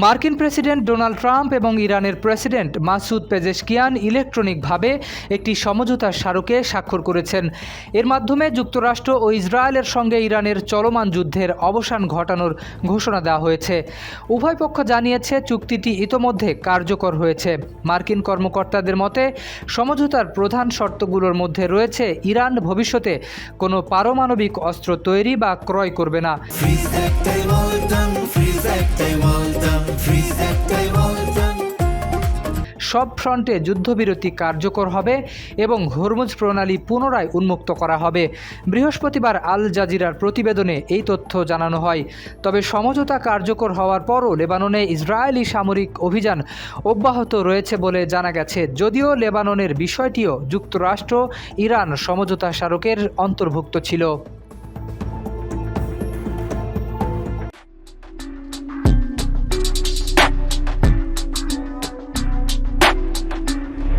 মার্কিন president Donald Trump এবং ইরানের প্রেসিডেন্ট মাসুদ পেজেশকিয়ান ইলেকট্রনিকভাবে একটি সমঝোতা স্মারকে স্বাক্ষর করেছেন। এর মাধ্যমে যুক্তরাষ্ট্র ও ইসরায়েলের সঙ্গে ইরানের চলমান যুদ্ধের অবসান ঘটানোর ঘোষণা দেওয়া হয়েছে। উভয় পক্ষ জানিয়েছে চুক্তিটি ইতোমধ্যে কার্যকর হয়েছে। মার্কিন কর্মকর্তাদের মতে সমঝোতার প্রধান শর্তগুলোর মধ্যে রয়েছে ইরান ভবিষ্যতে কোনো পারমাণবিক অস্ত্র তৈরি বা ক্রয় করবে না। সব ফ্রন্টে যুদ্ধবিরতি কার্যকর হবে এবং হরমুজ প্রণালী পুনরায় উন্মুক্ত করা হবে। বৃহস্পতিবার আল জাজিরার প্রতিবেদনে এই তথ্য জানানো হয়। তবে সমঝোতা কার্যকর হওয়ার পরও লেবাননে ইসরায়েলি সামরিক অভিযান অব্যাহত রয়েছে বলে জানা গেছে, যদিও লেবাননের বিষয়টিও যুক্তরাষ্ট্র ইরান সমঝোতা স্মারকের অন্তর্ভুক্ত ছিল।